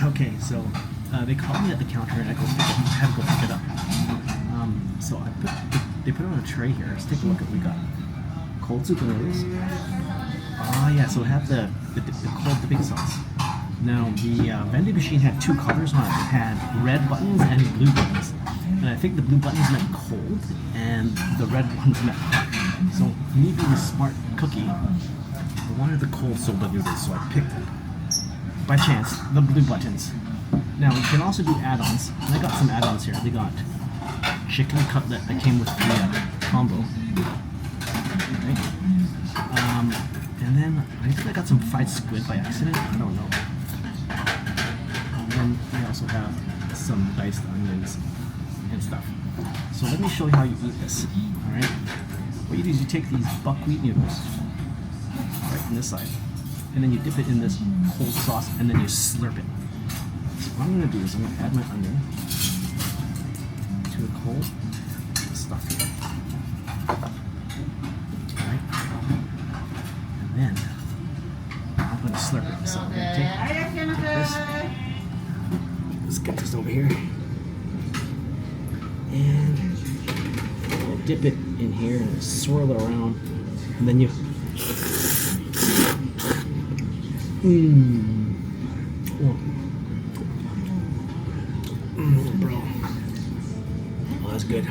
Okay, so they called me at the counter and I had to go pick it up. So they put it on a tray here. Let's take a look at what we got. Cold Soba Noodles. Ah, yeah, so it had the cold dipping sauce. Now, the vending machine had two colors on it. It had red buttons and blue buttons. And I think the blue buttons meant cold and the red ones meant hot. So, me being a smart cookie, I wanted the cold soba noodles, so I picked, by chance, the blue buttons. Now, you can also do add-ons. And I got some add-ons here. They got chicken cutlet that came with the combo. Okay. And then I think I got some fried squid by accident. I don't know. And then we also have some diced onions and stuff. So let me show you how you eat this. Alright? What you do is you take these buckwheat noodles, right on this side, and then you dip it in this cold sauce and then you slurp it. So what I'm going to do is I'm going to add my onion to the cold stuff here. Alright? And then I'm going to slurp it. So I'm going to take this. Let's get this over here. And we'll dip it in here and swirl it around. And then you... bro. Oh, that's good.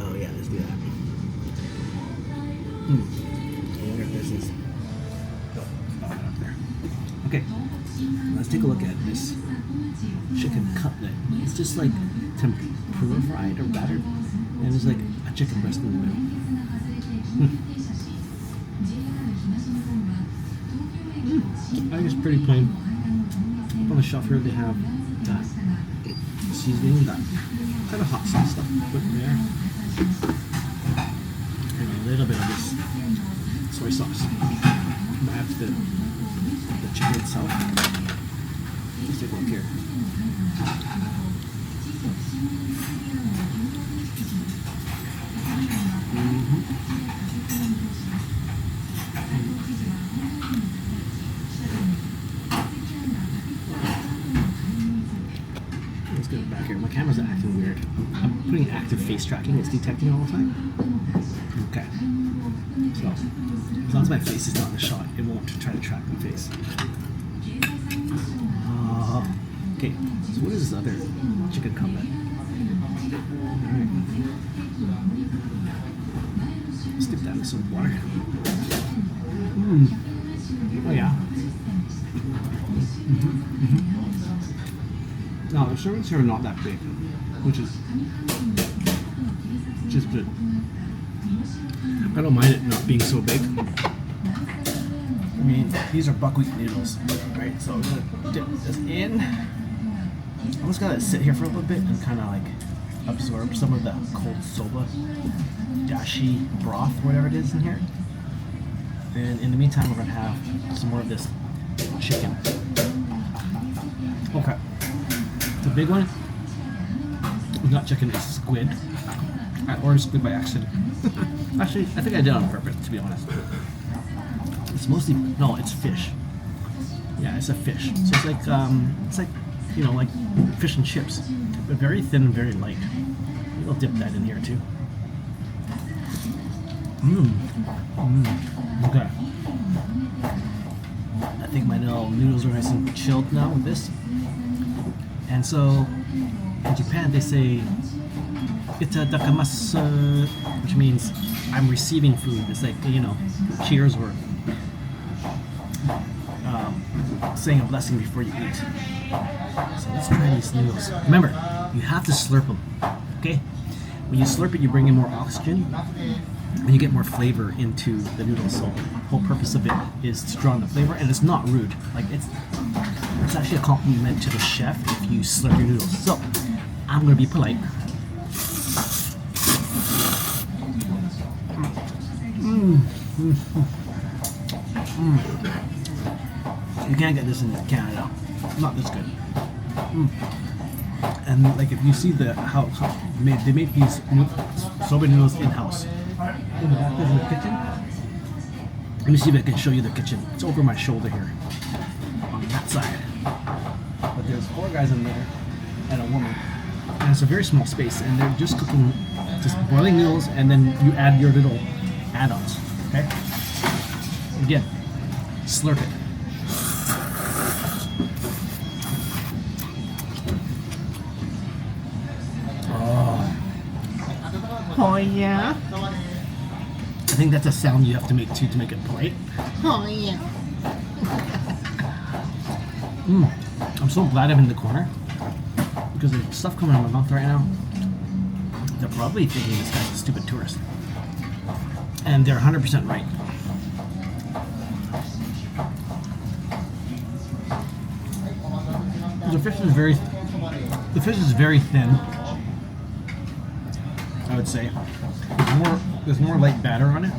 Oh yeah, let's do that. I wonder if this is... Oh, up there. Okay, let's take a look at this chicken cutlet. It's just like tempura fried or battered, and there's like a chicken breast in the middle. I think it's pretty plain. On the shelf here they have that seasoning, that kind of hot sauce stuff put in there, and a little bit of this soy sauce. I have the chicken itself. Let's take a look here. Let's get it back here. My camera's acting weird. I'm putting active face tracking. It's detecting all the time. Okay. So, as long as my face is not in the shot, it won't try to track my face. Okay, so what is this other chicken cutlet? Alright. Stick that in some water. Oh yeah. Now the servings here are not that big, which is good. I don't mind it not being so big. I mean, these are buckwheat noodles, right? So I'm gonna dip this in. I'm just gonna sit here for a little bit and kind of like absorb some of the cold soba dashi broth, whatever it is in here. And in the meantime, we're gonna have some more of this chicken. Okay, the big one, not chicken, it's squid. I ordered squid by accident. Actually, I think I did it on purpose, to be honest. It's mostly, no, it's fish. Yeah, it's a fish. So it's like you know, like fish and chips, but very thin and very light. Maybe I'll dip that in here too. Okay. I think my little noodles are nice and chilled now with this. And so, in Japan they say "itadakamasu," which means I'm receiving food. It's like, you know, cheers or saying a blessing before you eat. So let's try these noodles. Remember, you have to slurp them, okay? When you slurp it, you bring in more oxygen and you get more flavor into the noodles. So the whole purpose of it is to draw in the flavor, and it's not rude. Like, it's actually a compliment to the chef if you slurp your noodles. So I'm gonna be polite. You can't get this in Canada. Not this good. And like, if you see how they make these soba noodles in house. In the kitchen. Let me see if I can show you the kitchen. It's over my shoulder here. that side. But there's 4 guys in there and a woman. And it's a very small space, and they're just cooking, just boiling noodles, and then you add your little add-ons. Okay? Again, slurp it. Oh yeah. I think that's a sound you have to make too to make it polite. Oh yeah. I'm so glad I'm in the corner because there's stuff coming out of my mouth right now. They're probably thinking this guy's a stupid tourist, and they're 100% right. The fish is very thin. I would say there's more light batter on it.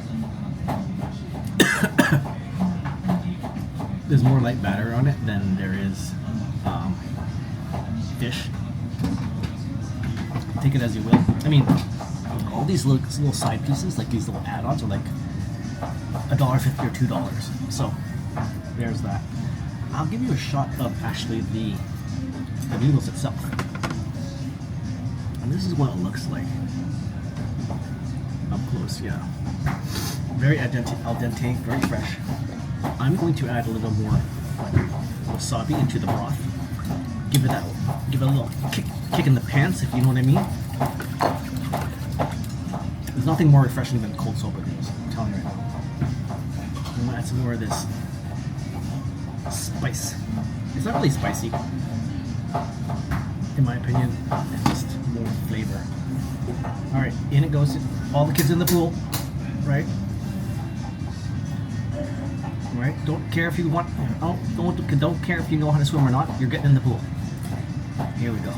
There's more light batter on it than there is fish. Take it as you will. I mean, all these little side pieces, like these little add-ons, are like $1.50 or $2. So there's that. I'll give you a shot of actually the noodles itself. And this is what it looks like up close. Yeah, very al dente, very fresh. I'm going to add a little more wasabi into the broth. Give it a little kick in the pants, if you know what I mean. There's nothing more refreshing than cold soba noodles, I'm telling you right now. I'm gonna add some more of this spice. It's not really spicy, in my opinion. It's just more flavor. All right, in it goes. All the kids in the pool, right? Right? Don't care if you want. Oh, don't care if you know how to swim or not. You're getting in the pool. Here we go.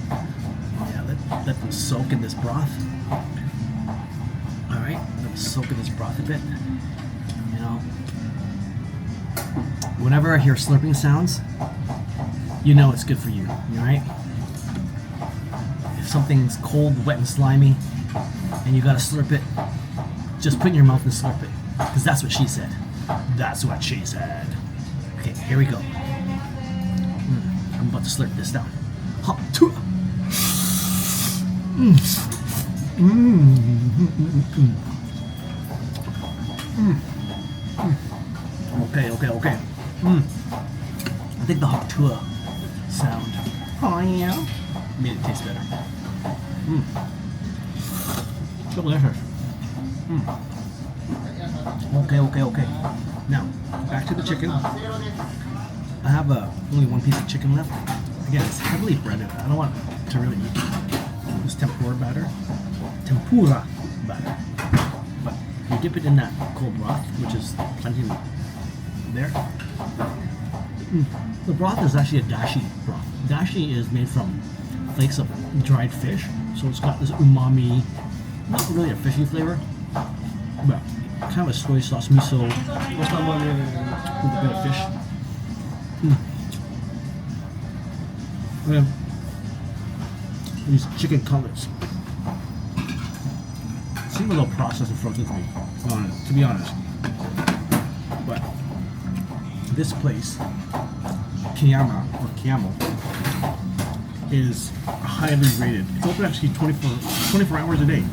Yeah, let them soak in this broth. All right, let them soak in this broth a bit. You know, whenever I hear slurping sounds, you know it's good for you. All right. If something's cold, wet, and slimy, and you gotta slurp it, just put it in your mouth and slurp it. Because that's what she said. That's what she said. Okay, here we go. I'm about to slurp this down. Okay. I think the hot tua sound. Oh yeah. Made it taste better. Delicious. Okay. Now, back to the chicken. I have only one piece of chicken left. Again, it's heavily breaded. I don't want to really eat this tempura batter. But you dip it in that cold broth, which is plenty there. The broth is actually a dashi broth. Dashi is made from flakes of dried fish, so it's got this umami, not really a fishy flavor, but kind of a soy sauce, miso, with a bit of fish. These chicken cutlets seem a little processed and frozen to me, to be honest. But this place, Kiyama, is highly rated. It's open actually 24 hours a day.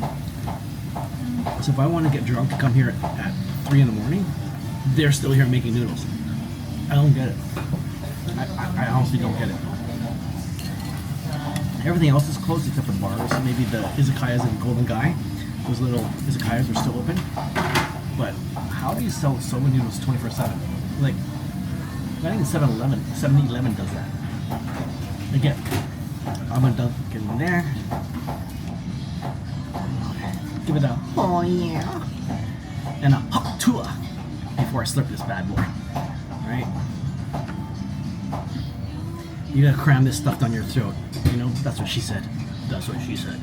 So if I want to get drunk to come here at 3 in the morning, they're still here making noodles. I don't get it. I honestly don't get it. Everything else is closed except for bars. So maybe the izakayas and Golden Guy, those little izakayas are still open. But how do you sell soba noodles 24/7? Like, I think 7-Eleven does that. Again, I'm gonna dunk it in there. Give it a oh yeah, and a hot tua before I slurp this bad boy. Right? You gotta cram this stuff down your throat. You know, that's what she said. That's what she said.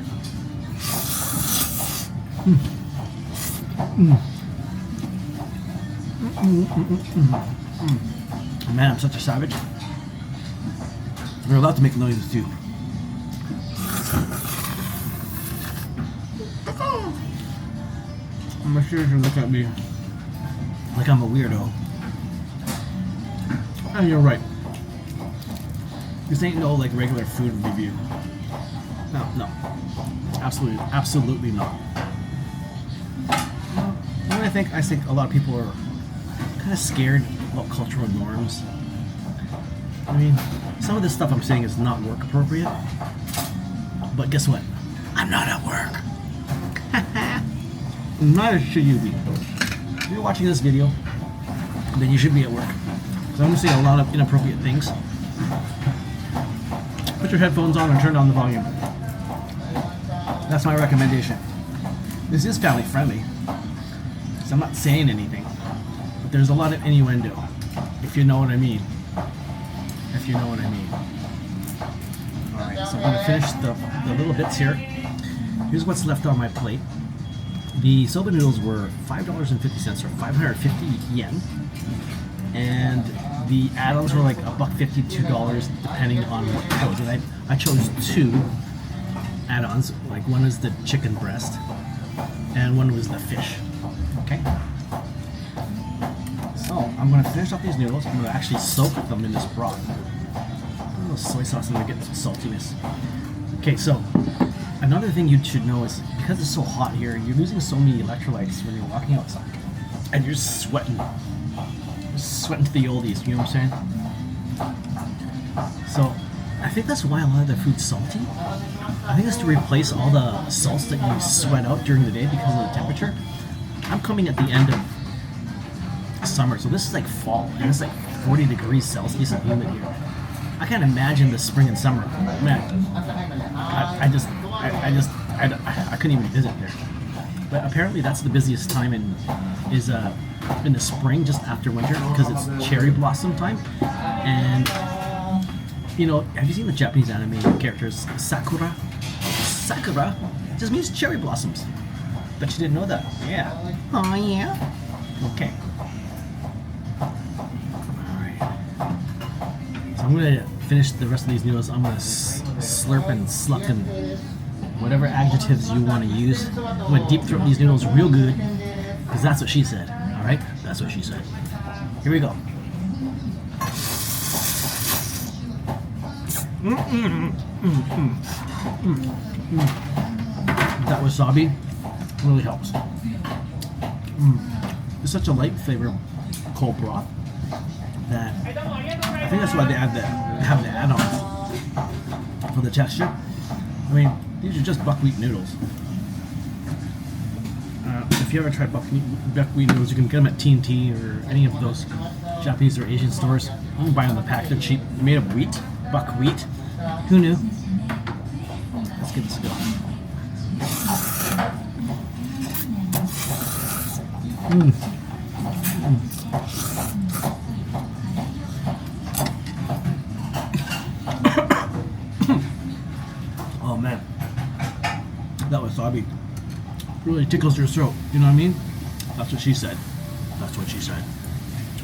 Man, I'm such a savage. We're allowed to make noises too. I'm sure you look at me like I'm a weirdo. And you're right. This ain't no like regular food review. No, no. Absolutely, absolutely not. What I think a lot of people are kind of scared about cultural norms. I mean, some of this stuff I'm saying is not work appropriate. But guess what? I'm not at work. Neither should you be. If you're watching this video, then you should be at work. So I'm going to say a lot of inappropriate things. Put your headphones on and turn down the volume. That's my recommendation. This is family friendly, so I'm not saying anything. But there's a lot of innuendo, if you know what I mean. If you know what I mean. Alright, so I'm going to finish the little bits here. Here's what's left on my plate. The soba noodles were $5.50 or 550 yen. And the add-ons were like $1.50, $2 depending on what you chose. And I chose 2 add-ons. Like one is the chicken breast and one was the fish. Okay? So I'm going to finish off these noodles. I'm going to actually soak them in this broth. A little soy sauce and get some saltiness. Okay, so another thing you should know is because it's so hot here, you're losing so many electrolytes when you're walking outside. And you're sweating. You're sweating to the oldies, you know what I'm saying? So I think that's why a lot of the food's salty. I think it's to replace all the salts that you sweat out during the day because of the temperature. I'm coming at the end of summer, so this is like fall, and it's like 40 degrees Celsius and humid here. I can't imagine the spring and summer. Man, I couldn't even visit here. But apparently that's the busiest time in the spring, just after winter, because it's cherry blossom time. And you know, have you seen the Japanese anime characters Sakura? Sakura just means cherry blossoms. Bet you didn't know that. Yeah. Oh yeah. Okay. So I'm gonna finish the rest of these noodles. I'm gonna slurp and sluck and whatever adjectives you want to use. I'm gonna deep throat these noodles real good, because that's what she said. All right, that's what she said. Here we go. That wasabi really helps. It's such a light flavor cold broth that I think that's why they have the add-ons for the texture. I mean, these are just buckwheat noodles. If you ever tried buckwheat noodles, you can get them at T&T or any of those Japanese or Asian stores. You can buy them on the pack; they're cheap. They're made of wheat, buckwheat. Who knew? Let's give this a go. Oh man, that wasabi really tickles your throat. You know what I mean? That's what she said. That's what she said.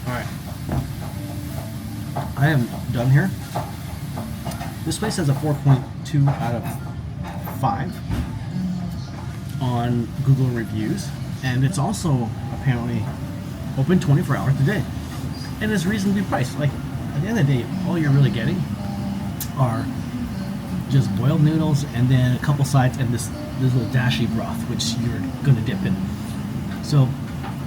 All right, I am done here. This place has a 4.2 out of 5 on Google reviews, and it's also apparently open 24 hours a day, and it's reasonably priced. Like at the end of the day, all you're really getting are just boiled noodles and then a couple sides and this little dashi broth, which you're gonna dip in. So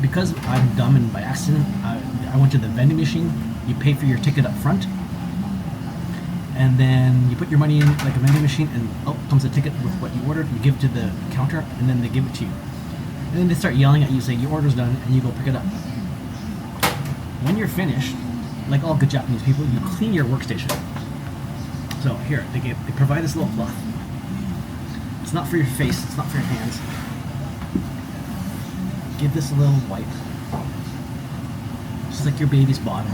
because I'm dumb and by accident, I went to the vending machine. You pay for your ticket up front, and then you put your money in like a vending machine, and out comes a ticket with what you ordered. You give it to the counter, and then they give it to you. And then they start yelling at you, saying your order's done, and you go pick it up. When you're finished, like all good Japanese people, you clean your workstation. So here, they provide this little cloth. It's not for your face, it's not for your hands. Give this a little wipe. Just like your baby's bottom.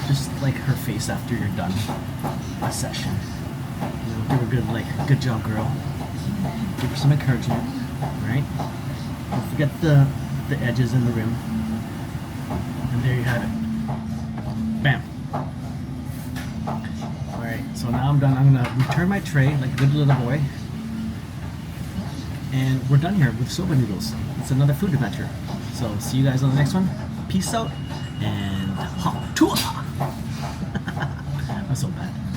Just like her face after you're done a session. You know, give her good, like, good job, girl. Give her some encouragement, right? Don't forget the edges and the rim. And there you have it. Bam. Alright, so now I'm done. I'm gonna return my tray like a good little boy. And we're done here with Soba Noodles. It's another food adventure. So see you guys on the next one. Peace out and hot tour. That's so bad.